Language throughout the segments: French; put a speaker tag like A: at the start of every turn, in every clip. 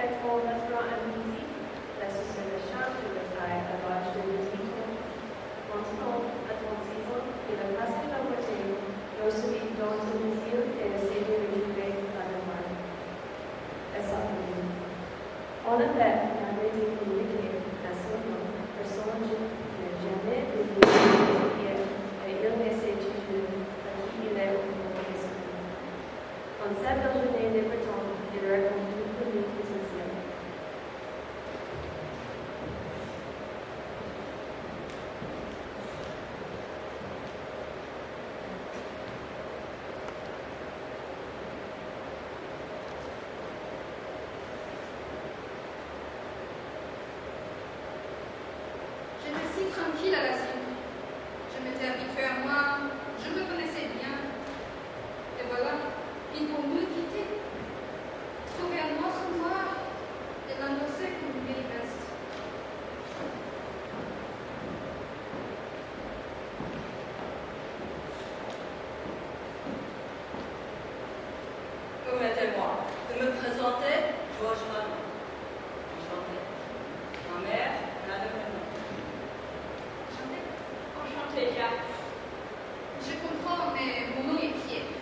A: vêtements, restaurants à musique, la société de charge de taille à l'âge de 18 ans, maintenant à 36 ans, et le masque de la beauté, dont celui dont il désire et essaie de réjouir la demande. Et sa famille. En effet, il avait été communiqué à son nom, personne n'a jamais oublié et il essaie toujours à qui il est au monde esprit. En cette belle journée d'importance, il répond tout pour nous potentiel.
B: J'étais si tranquille à la cime. Je m'étais habituée à moi, je me connaissais bien. Et voilà, il vaut mieux quitter. Trouver un autre moi et l'endosser comme une vieille veste.
C: Permettez-moi de me présenter, Georges Malon. Enchanté. Ma mère, Madame Renaud.
B: Enchantée, Jacques. Je comprends, mais mon nom est Pierre.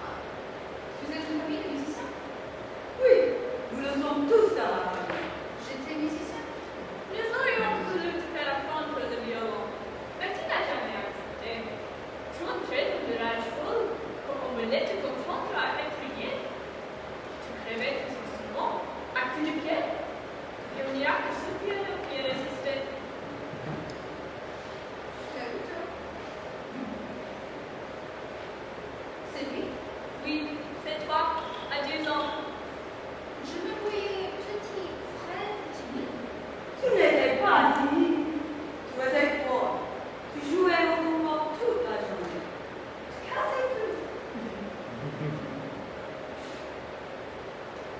B: Ah, vous êtes une famille de musiciens?
C: Oui, nous le sommes tous dans la famille.
B: J'étais musicien.
D: Nous aurions voulu te faire apprendre le violon, mais tu n'as jamais accepté. Tu entrais dans le rage fou, comme on voulait te comprendre à étudier. Tu crevais tout souvent, à coups de pied, et on n'y a que ce piano qui est résisté.
B: C'est lui.
D: Oui, c'est toi, à 10 ans.
B: Je me voyais petit, frêle, timide.
C: Tu n'étais pas timide. Tu étais fort. Tu jouais au football toute la journée. Tu cassais tout.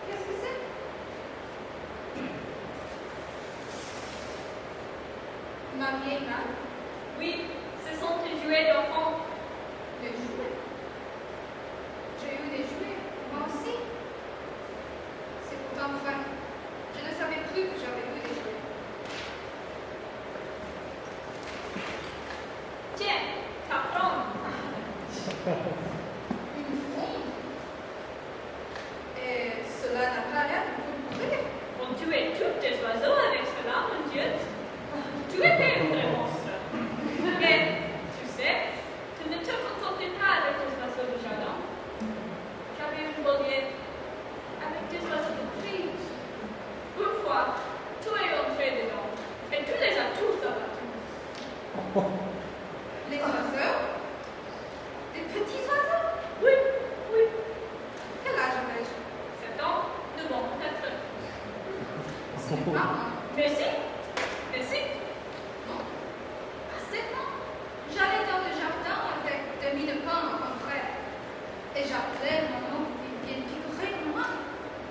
B: Qu'est-ce que c'est? Ma vieille main.
D: Oui, ce sont tes jouets d'enfant.
B: Des jouets. J'ai eu des jouets, moi aussi. C'est pourtant vrai. Je ne savais plus que j'avais eu des jouets.
D: Tiens, ta fronde.
B: Une fronde. Et cela n'a pas l'air de vous brûler.
D: On tuait tous tes oiseaux avec cela, mon Dieu. Tu étais un vrai monstre. Mais, tu sais, tu ne te contentais pas avec tes oiseaux de jardin. J'avais une volière avec des oiseaux de prix. Une fois, tu es entré dedans et tu les as tous abattus.
B: Les oiseaux? Des petits oiseaux?
D: Oui, oui,
B: Quel âge avais-je?
D: 7 ans, 9 ans, peut-être.
B: Ce n'est pas moi.
D: Mais si, mais si.
B: Non. À 7 ans, j'allais dans le jardin avec des mie de pain à mon frère. Et j'appelais mon nom pour qu'il vienne picorer mon main.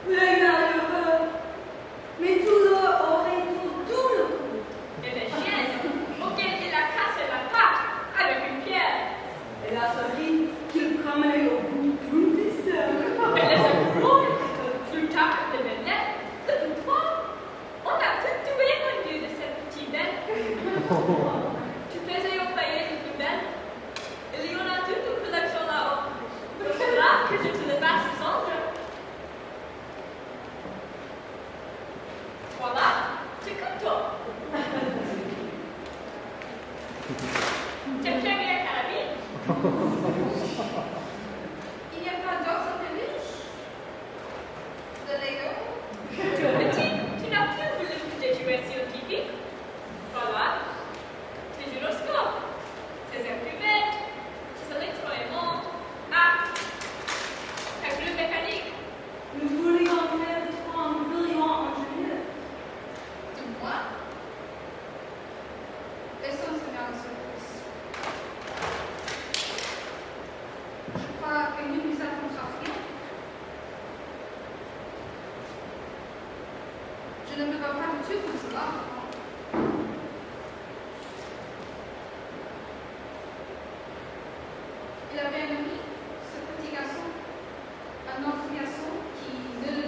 C: Les malheureux. Mais tout l'eau aurait tout le coup.
D: Et les chiennes auxquelles il a cassé la patte avec une pierre.
C: Et la souris qu'il promenait au bout d'une ficelle.
D: Et les animaux, plus tard que les bébés, depuis toi, on a tout tué au lieu de cette petite bête. Tu faisais envoyer les plus belles. Il y en a toute une collection là-haut. C'est là que je te le passe sans. Voilà, c'est comme toi. T'aimes bien la carabine?
B: Il n'y a pas d'autres peluches? De Lego?
D: Tu es petit, tu n'as plus voulu que tes jouets scientifiques. Voilà, tes gyroscopes, tes imprimettes, tes électroaimants, ta grue mécanique.
C: Nous voulions faire de toi un brillant ingénieur.
B: De moi? Laissons cela en surprise. Je crois que nous nous avons rien. Je ne me vois pas du tout comme cela. Il avait un ami, ce petit garçon, un autre garçon qui ne le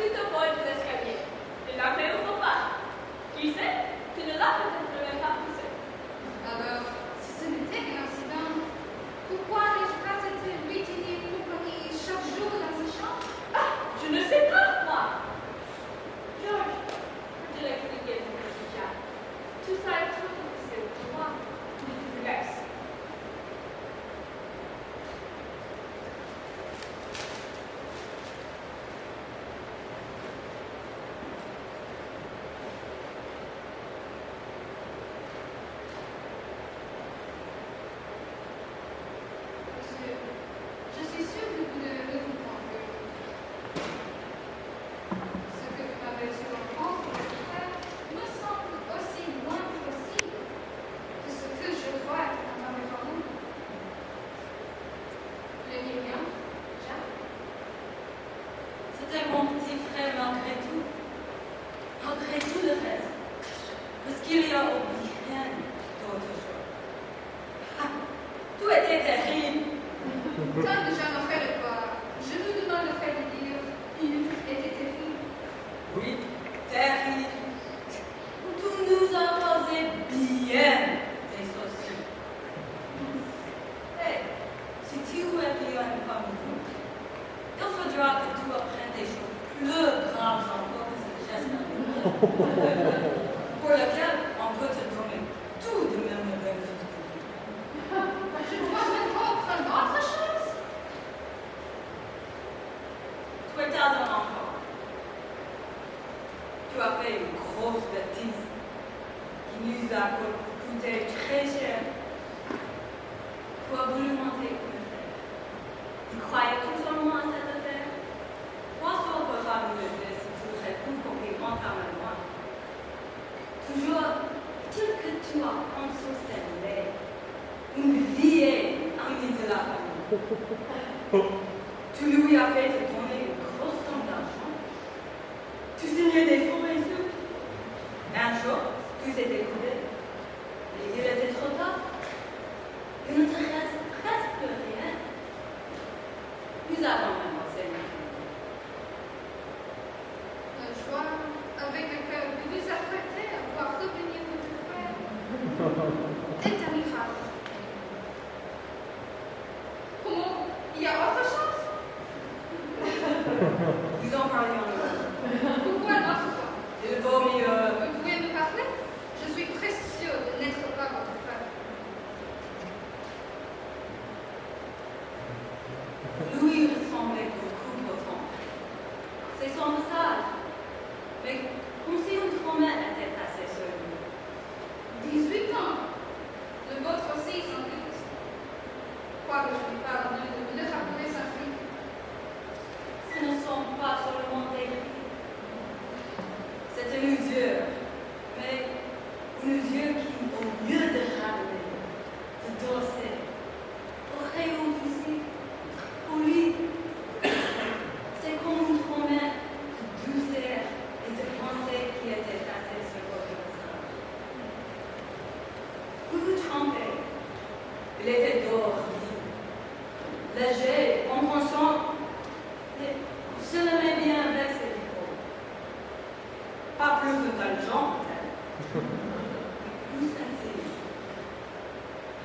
D: tout au bord de l'escalier. Tu l'as fait ou pas? Qui sait? Tu ne l'as peut-être même pas poussé.
B: Alors, si ce n'était qu'un incident, pourquoi n'ai-je pas été lui tenir compagnie chaque jour dans sa chambre?
D: Ah, je ne sais pas, moi. George, peux-tu l'expliquer, mon petit chat? Tout ça est trop difficile pour moi. Je te laisse.
B: Monsieur, je suis sûre que vous devez me comprendre. Ce que vous m'avez sur l'enfance de votre frère me semble aussi loin que possible que ce que je vois être un mauvais parent. Le bien, Jacques.
C: C'était mon petit frère malgré tout. Malgré tout le reste. Parce qu'il y a oublié rien d'autre chose. Ah, tout était terrible.
B: Tant que j'en aurais le droit, je nous demanderais de dire il était terrible.
C: Oui, terrible. Tout nous a causé bien des soucis. Hé, si tu es bien comme nous, il faudra que tu apprennes des choses plus graves encore que ce geste pour lequel on peut te donner tout de même le bénéfice du doute.
B: Je dois encore prendre autre chose.
C: Tu étais un enfant. Tu as fait une grosse bêtise qui nous a coûté très cher. Tu as voulu monter comme une fête. Tu croyais tout seulement à cette affaire? Moi, ça pourra nous aider si tu réponds complètement à moi. Toujours, tel que tu as ensorcelé une vieille amie de la famille. Tu lui as fait te donner une grosse somme d'argent. Tu signais des faux réseaux. Un jour, tout s'est découvert. Et il était trop tard. Il ne te reste presque plus rien. Nous avons même enseigné.
B: La joie avec laquelle vous vous apprêtez à voir revenir votre frère est admirable. Comment? Il y a autre chose?
C: Nous en parlions là.
B: Pourquoi notre fois?
C: Il vaut mieux.
B: Vous pouvez me parler? Je suis presque sûre de n'être pas votre frère.
C: Louis ressemblait beaucoup au temps. C'est son visage. Mais comme si une promesse était passée sur lui.
B: 18 ans. Le vôtre aussi, sans doute. Quoique je n'ai pas envie de me le rappeler sa fille.
C: Ce ne sont pas seulement des cris. C'est une usure. Mais une usure qui, au lieu de ramener, de danser, aurait aussi, pour lui, c'est comme une promesse de douceur et de bonté qui était passée sur votre visage. Vous vous trompez. Il était dehors, léger, en conscience, mais je l'aimais bien avec ses défauts. Pas plus intelligent, peut-être, mais plus sensible,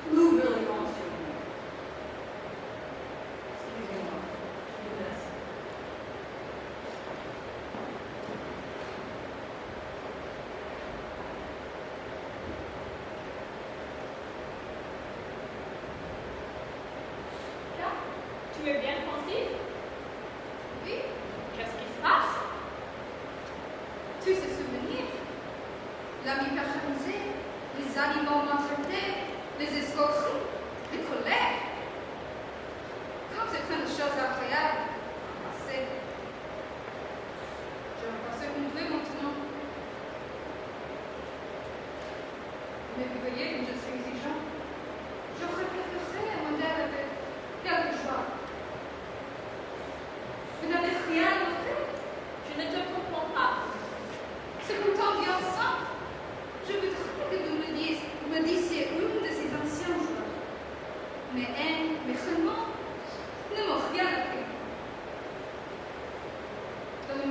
C: plus brillant sur moi. Excusez-moi, je vous laisse.
D: Là, tu es bien pensif?
B: Oui,
D: Qu'est-ce qui se passe?
B: tous ces souvenirs. L'ami personnalisé, les aliments maltraités, les escroqueries, les colères. Comme c'est une chose agréable à passer. Je vais passer une peu maintenant. Mais vous voyez comme je suis exigeant. J'aurais préféré un modèle avec quelques joies.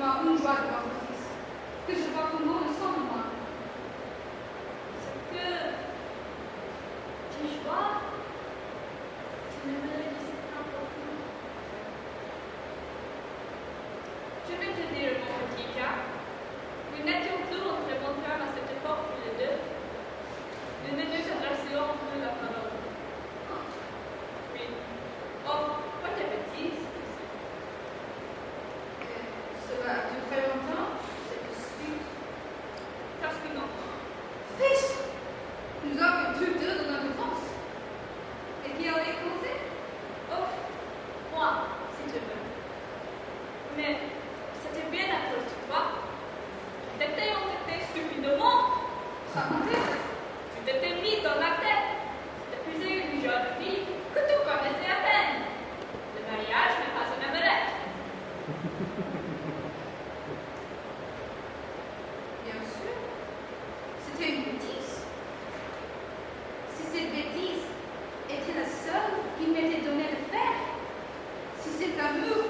B: moi une joie de votre fils, que je vois comment le sent en moi.
D: C'est que tu vois, tu ne me le dis pas beaucoup. Je vais te dire, mon petit Jack, nous n'étions plus en très bon terme à cette époque tous les deux. Nous ne nous adressions plus la parole. Oui. Oh, quoi de bêtises?
B: Cela a duré longtemps, cette dispute.
D: Parce que non.
B: Fiche! Nous avons tous deux de notre enfance. Et qui en est commencé?
D: Oh, moi, si tu veux. Mais c'était bien à cause de toi. Tu t'étais entêté stupidement.
B: Racontez.
D: Tu t'étais mis dans la tête d'épouser une jeune fille que tu connaissais à peine. Le mariage n'est pas un amourette.
B: Bien sûr, c'était une bêtise. Si cette bêtise était la seule qu'il m'était donné de faire, si cet amour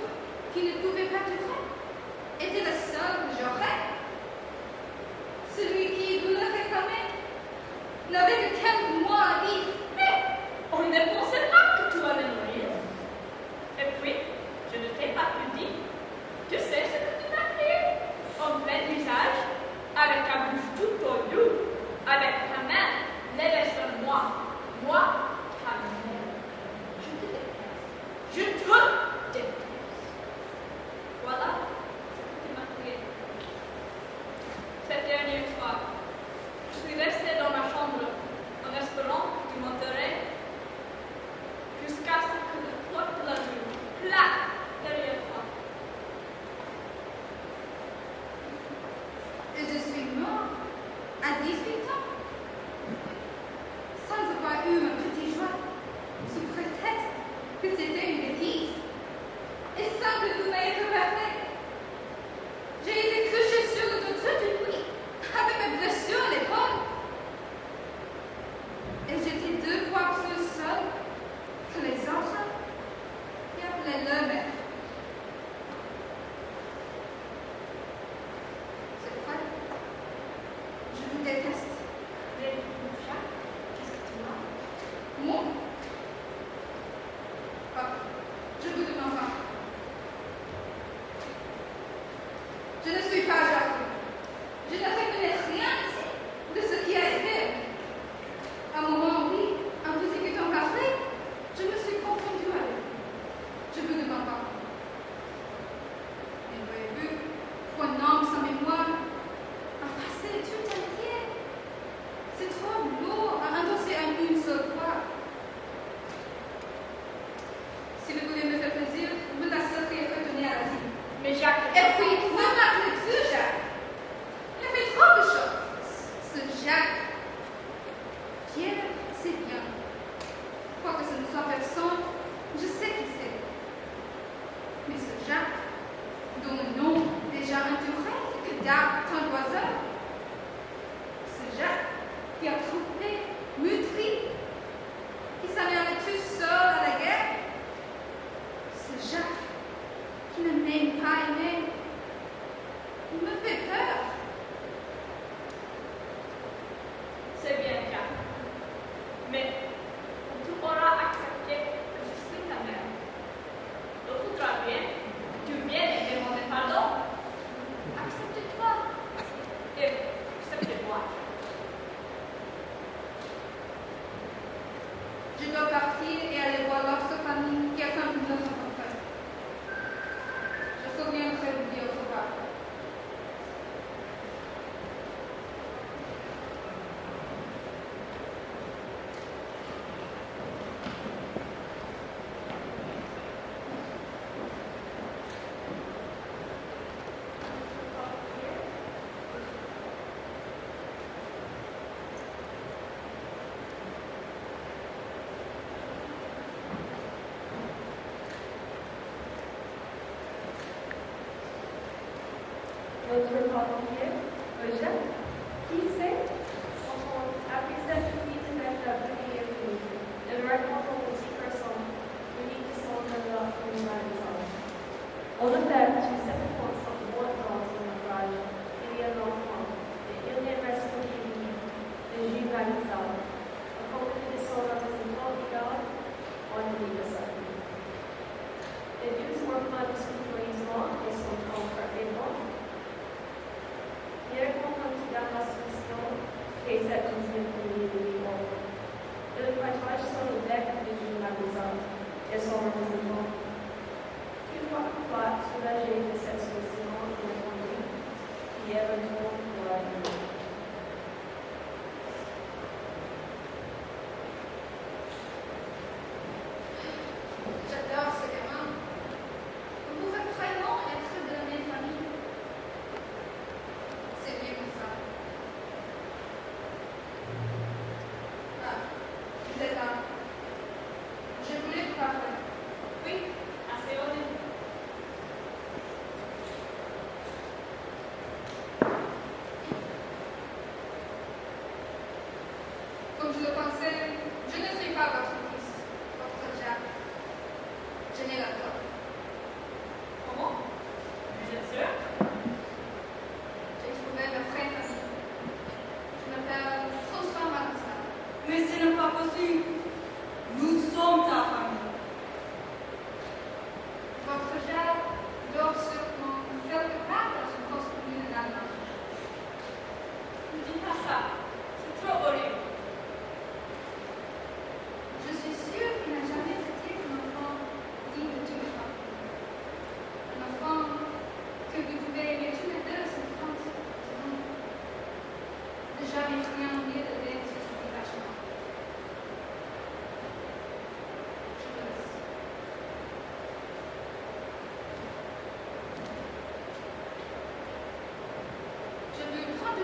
B: qui ne pouvait pas durer était la seule que j'aurais, celui qui vous le réclamait n'avait que quelques mois à vivre.
D: Mais on ne pensait pas que tu allais mourir. Et puis, je ne t'ai pas tout dit. Tu sais ce que tu m'as fait en plein visage, avec ta bouche toute tordue, avec ta main levée sur moi. Moi, ta mère. Je te déteste. Je te déteste. Voilà ce que tu m'as fait. Cette dernière fois, je suis restée dans ma chambre en espérant que tu m'entendrais jusqu'à ce que la porte de la rue claque derrière toi.
B: Et je suis mort à 18 ans, sans avoir eu ma petite joie, sous prétexte que c'était une bêtise, et sans que vous m'ayez remarqué. J'ai été couchée sur le dos toute une nuit, avec ma blessure à l'épaule. Et j'étais 2 fois plus seule que les autres qui appelaient leur mère. C'est vrai, je vous déteste.
D: Mais, Jacques, qu'est-ce que tu as?
B: Moi? Ah, je vous demande pas. Je ne suis pas Jacques. Je ne reconnais rien ici de ce qui a été. À un moment, oui, en vous écoutant parler, je me suis confondue avec. Je vous demande pas. Et voyez-vous, pour un homme sans mémoire, un passé tout entier, c'est trop lourd à endosser en une seule fois. Si vous voulez me faire plaisir, vous la serez retourner à la vie.
D: Mais Jacques,
B: Et puis, ne m'appelez plus Jacques. Il a fait trop de choses. Ce Jacques. Pierre, c'est bien. Quoique ce ne soit personne, je sais qui c'est. Mais ce Jacques, dont le nom déjà entouré que d'arbres tant d'oiseaux, ce Jacques qui a trouvé, meurtri, qui s'en est allé tout seul à la guerre, ce Jacques qui ne m'aime pas aimer, il me fait peur.
D: c'est bien, Jacques. Mais quand tu auras accepté que je suis ta mère, il faudra bien que tu viennes me demander pardon. Accepte-toi et accepte-moi.
B: Je dois partir et aller voir l'autre famille qui attend de nous rencontrer. Je reviendrai vous dire au revoir.
A: Notre papier, Eugène, qui sait, après cette visite avec la première fille, le rencontre aux petites personnes, unique de son de la première maison. On appelle tout simplement son mot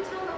B: temps